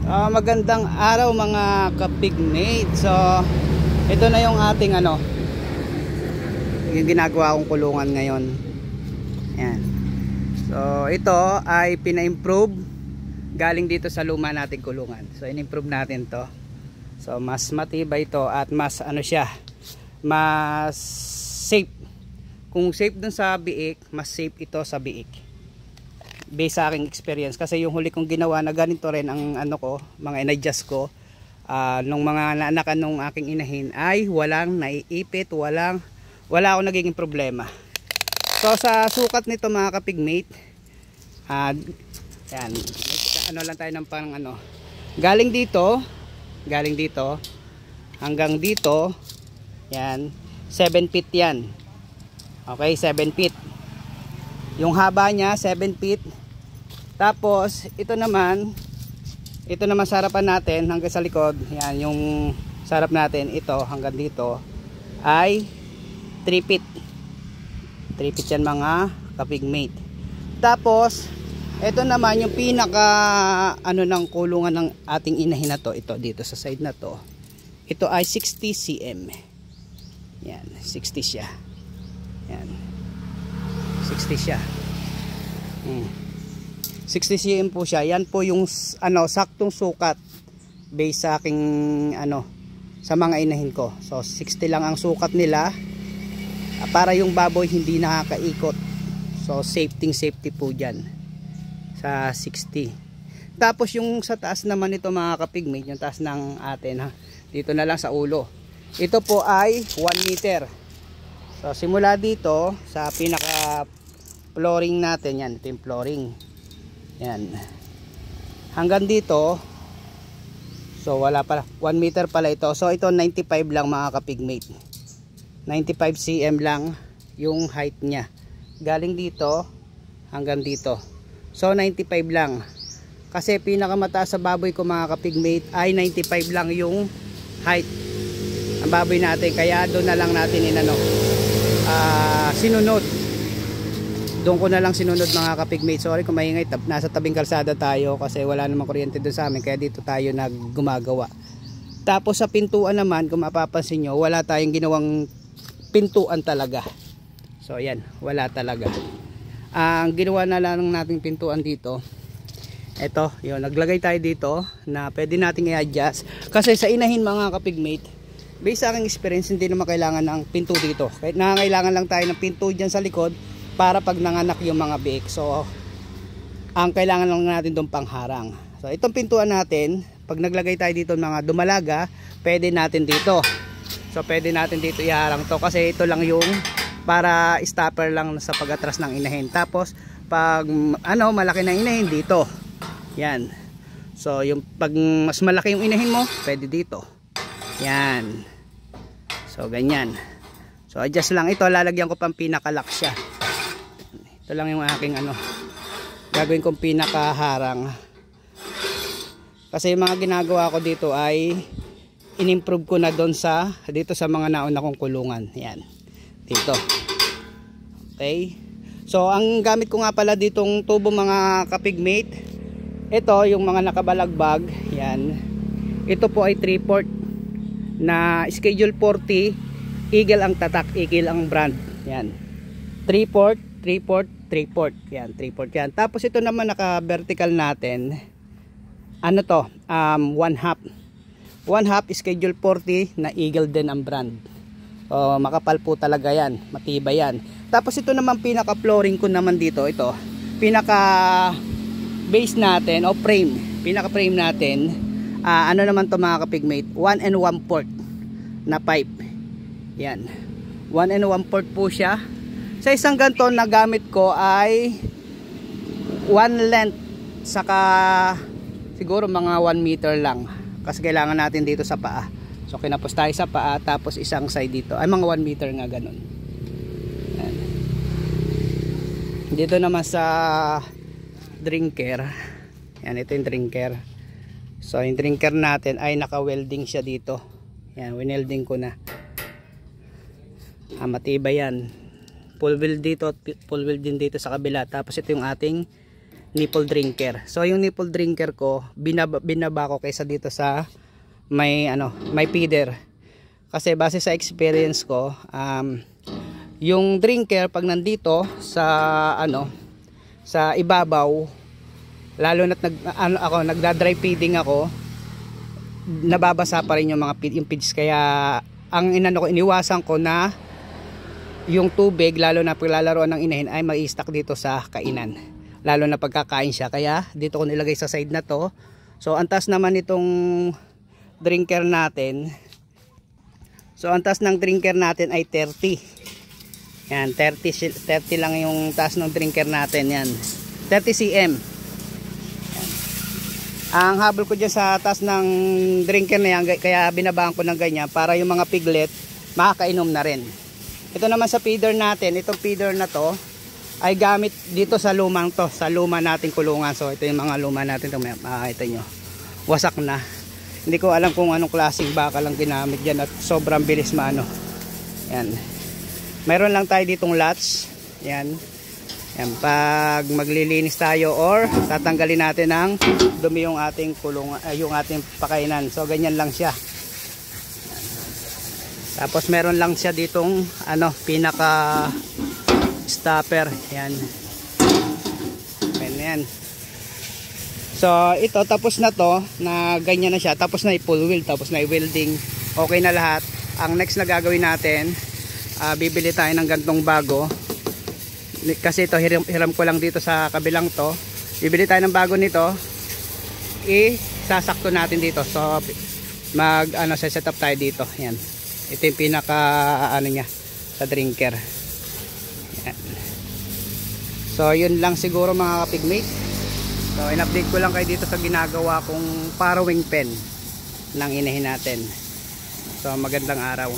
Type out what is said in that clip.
Magandang araw mga kapigmate. So ito na yung ating yung ginagawa kong kulungan ngayon. Yan. So ito ay pina-improve galing dito sa luma nating kulungan. So in-improve natin to. So mas matibay to at mas mas safe. Kung safe dun sa biik, mas safe ito sa biik. Based sa aking experience, kasi yung huli kong ginawa na ganito rin ang mga in-adjust ko nung mga naanakan nung aking inahin ay walang naiipit, wala akong nagiging problema. So sa sukat nito mga kapigmate, yan, lang tayo ng parang galing dito hanggang dito, yan, 7 feet yan. Okay, 7 feet. Yung haba niya 7 feet. Tapos ito naman sa harapan natin hanggang sa likod, yan yung sarap natin, ito hanggang dito ay 3 feet. 3 feet yan mga kapigmate. Tapos ito naman yung pinaka ng kulungan ng ating inahin na to, ito dito sa side na to. Ito ay 60 cm. Yan, 60 siya. Yan. 60 siya. 60 cm po siya. Yan po yung saktong sukat based sa aking sa mga inahin ko. So 60 lang ang sukat nila para yung baboy hindi nakakaikot. So safety po diyan sa 60. Tapos yung sa taas naman ito mga kapigmate, yung taas ng atin dito na lang sa ulo. Ito po ay 1 meter. So simula dito sa pinaka flooring natin, yan, ito yung flooring. Yan. Hanggang dito, so wala pala, 1 meter pala ito. So ito 95 lang mga kapigmate. 95 cm lang yung height niya. Galing dito hanggang dito. So 95 lang. Kasi pinakamataas sa baboy ko mga kapigmate ay 95 lang yung height ang baboy natin. Kaya doon na lang natin sinunod. Doon ko na lang sinunod mga kapigmate. Sorry kung maingay, nasa tabing kalsada tayo kasi wala namang kuryente doon sa amin, kaya dito tayo naggumagawa. Tapos sa pintuan naman, kung mapapansin nyo, wala tayong ginawang pintuan talaga. So ayan, wala talaga. Ang ginawa na lang nating pintuan dito, eto, yun, naglagay tayo dito na pwede nating i-adjust. Kasi sa inahin mga kapigmate, based sa aking experience, hindi naman kailangan ng pinto dito. Kahit nangangailangan lang tayo ng pinto dyan sa likod para pag nanganak yung mga biik. So ang kailangan lang natin doon pangharang. So itong pintuan natin, pag naglagay tayo dito mga dumalaga, pwede natin dito. So pwede natin dito iharang to kasi ito lang yung para stopper lang sa pag-atras ng inahin. Tapos pag malaki na inahin dito. Yan. So yung pag mas malaki yung inahin mo, pwede dito. Yan. So ganyan. So adjust lang ito, lalagyan ko pang pinaka-lock siya. Ito lang yung aking gagawin kong pinakaharang. Kasi yung mga ginagawa ko dito ay in-improve ko na doon dito sa mga nauna kong kulungan. Yan. Dito. Okay. So ang gamit ko nga pala ditong tubo mga kapigmate, ito yung mga nakabalagbag. Yan. Ito po ay 3/4 na schedule 40. Eagle ang tatak, Eagle ang brand. Yan. 3/4, 3/4, 3/4. Yan, 3/4 yan. Tapos ito naman naka-vertical natin. 1/2. 1/2 schedule 40 na Eagle din ang brand. Makapal po talaga yan, matibay yan. Tapos ito naman pinaka-flooring ko naman dito, ito. Pinaka base natin o frame, pinaka-frame natin. Naman to mga kapigmate, 1 1/4 na pipe. Yan. 1 1/4 po siya. Sa isang ganito na gamit ko ay 1 length saka siguro mga 1 meter lang. Kasi kailangan natin dito sa paa. So kinapos tayo sa paa tapos isang side dito. Ay mga 1 meter nga ganun. Yan. Dito naman sa drinker. Yan, ito yung drinker. So yung drinker natin ay naka-welding siya dito. Yan, winelding ko na. Matibay yan. Full weld dito at full weld din dito sa kabila. Tapos ito yung ating nipple drinker. So yung nipple drinker ko binaba ko kaysa dito sa may may feeder. Kasi base sa experience ko, yung drinker pag nandito sa sa ibabaw, lalo na't nagda-dry feeding ako, nababasa pa rin yung mga feeds. Kaya ang iniwasan ko na yung tubig, lalo na paglalaroan ng inahin, ay mag-i-stack dito sa kainan, lalo na pagkakain siya. Kaya dito ko nilagay sa side na to. So ang taas naman itong drinker natin, so ang taas ng drinker natin ay 30. Yan, 30 lang yung taas ng drinker natin. Yan, 30 cm. Yan. Ang habol ko dyan sa taas ng drinker na yan, kaya binabaan ko ng ganyan para yung mga piglet makakainom na rin. Ito naman sa feeder natin, itong feeder na to ay gamit dito sa lumang to, sa luma nating kulungan. So ito yung mga luma natin, makikita nyo, wasak na. Hindi ko alam kung anong klaseng baka lang ginamit dyan at sobrang bilis maano. Yan, mayroon lang tayo ditong latch. Yan, yan, pag maglilinis tayo or tatanggalin natin ng dumi yung ating kulungan, yung ating pakainan. So ganyan lang siya. Yan. Tapos meron lang siya ditong pinaka stopper. Yan, yan. So ito, tapos na to, na ganyan na siya, tapos na i-full wheel, tapos na i-welding, okay na lahat. Ang next na gagawin natin, bibili tayo ng gantong bago, kasi ito hiram ko lang dito sa kabilang to. Bibili tayo ng bago nito, isasakto natin dito. So set up tayo dito. Yan, ito yung pinaka niya sa drinker. Yan. So yun lang siguro mga kapigmate. So in-update ko lang kayo dito sa ginagawa kong farrowing pen ng inahin natin. So magandang araw.